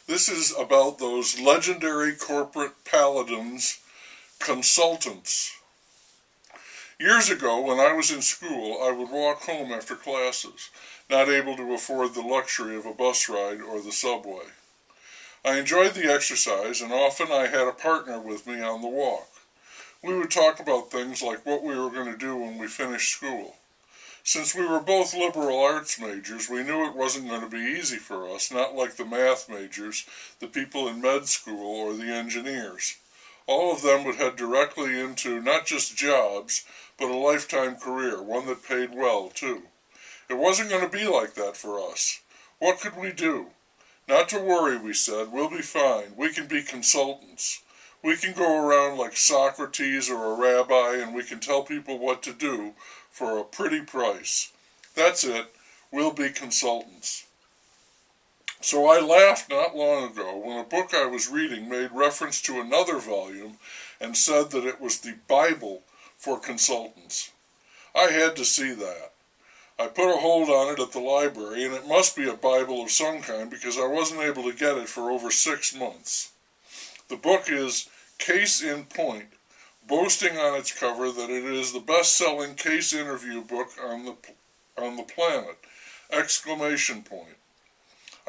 This is about those legendary corporate paladins, consultants. Years ago, when I was in school, I would walk home after classes, not able to afford the luxury of a bus ride or the subway. I enjoyed the exercise, and often I had a partner with me on the walk. We would talk about things like what we were going to do when we finished school. Since we were both liberal arts majors, we knew it wasn't going to be easy for us, not like the math majors, the people in med school, or the engineers. All of them would head directly into not just jobs, but a lifetime career, one that paid well, too. It wasn't going to be like that for us. What could we do? Not to worry, we said. We'll be fine. We can be consultants. We can go around like Socrates or a rabbi, and we can tell people what to do for a pretty price. That's it. We'll be consultants. So I laughed not long ago when a book I was reading made reference to another volume and said that it was the Bible for consultants. I had to see that. I put a hold on it at the library, and it must be a Bible of some kind because I wasn't able to get it for over 6 months. The book is Case in Point, boasting on its cover that it is the best-selling case interview book on the planet! Exclamation point.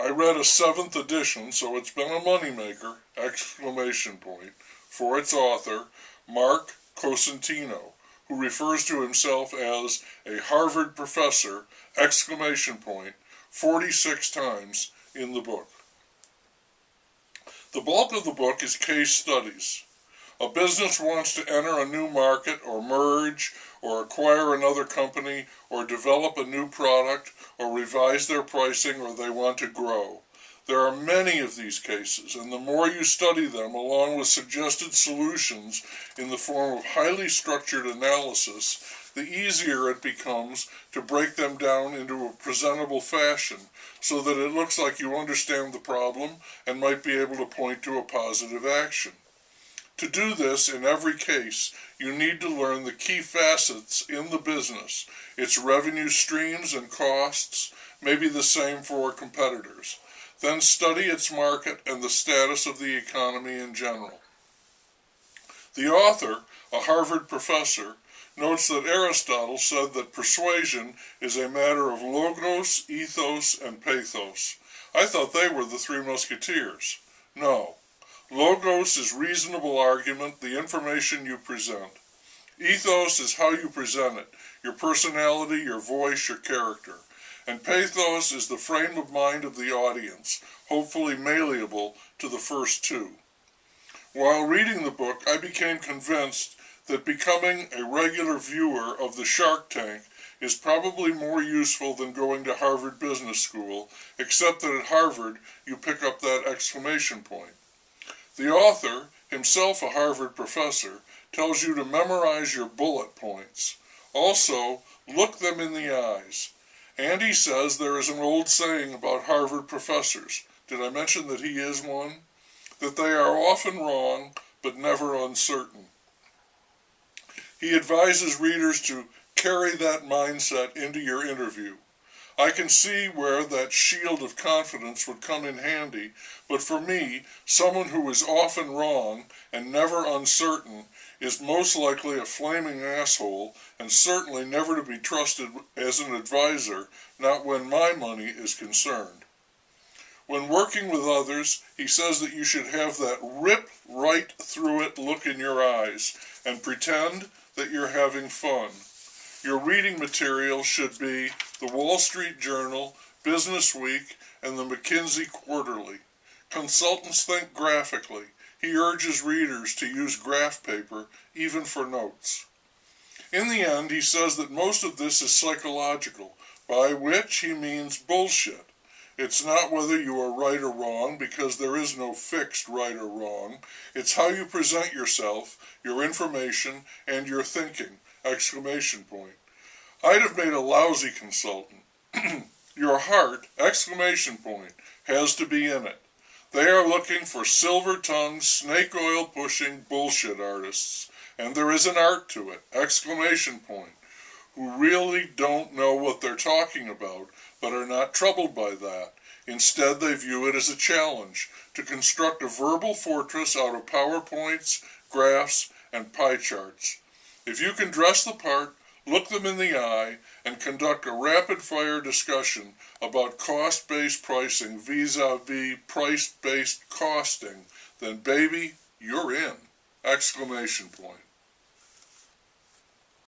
I read a 7th edition, so it's been a moneymaker! Exclamation point, for its author, Mark Cosentino, who refers to himself as a Harvard professor! Exclamation point, 46 times in the book. The bulk of the book is case studies. A business wants to enter a new market or merge or acquire another company or develop a new product or revise their pricing or they want to grow. There are many of these cases, and the more you study them along with suggested solutions in the form of highly structured analysis, the easier it becomes to break them down into a presentable fashion so that it looks like you understand the problem and might be able to point to a positive action. To do this in every case, you need to learn the key facets in the business, its revenue streams and costs, maybe the same for competitors. Then study its market and the status of the economy in general. The author, a Harvard professor, notes that Aristotle said that persuasion is a matter of logos, ethos, and pathos. I thought they were the 3 musketeers. No. Logos is reasonable argument, the information you present. Ethos is how you present it, your personality, your voice, your character. And pathos is the frame of mind of the audience, hopefully malleable to the first 2. While reading the book, I became convinced that becoming a regular viewer of the Shark Tank is probably more useful than going to Harvard Business School, except that at Harvard you pick up that exclamation point. The author, himself a Harvard professor, tells you to memorize your bullet points. Also, look them in the eyes. And he says there is an old saying about Harvard professors. Did I mention that he is one? That they are often wrong, but never uncertain. He advises readers to carry that mindset into your interview. I can see where that shield of confidence would come in handy, but for me, someone who is often wrong and never uncertain is most likely a flaming asshole and certainly never to be trusted as an advisor, not when my money is concerned. When working with others, he says that you should have that rip right through it look in your eyes and pretend that you're having fun. Your reading material should be the Wall Street Journal, Business Week, and the McKinsey Quarterly. Consultants think graphically. He urges readers to use graph paper, even for notes. In the end, he says that most of this is psychological, by which he means bullshit. It's not whether you are right or wrong, because there is no fixed right or wrong. It's how you present yourself, your information, and your thinking! Exclamation point. I'd have made a lousy consultant. Your heart, exclamation point, has to be in it. They are looking for silver-tongued, snake-oil-pushing bullshit artists, and there is an art to it, exclamation point, who really don't know what they're talking about, but are not troubled by that. Instead, they view it as a challenge to construct a verbal fortress out of PowerPoints, graphs, and pie charts. If you can dress the part, look them in the eye, and conduct a rapid-fire discussion about cost-based pricing vis-a-vis price-based costing, then baby, you're in! Exclamation point.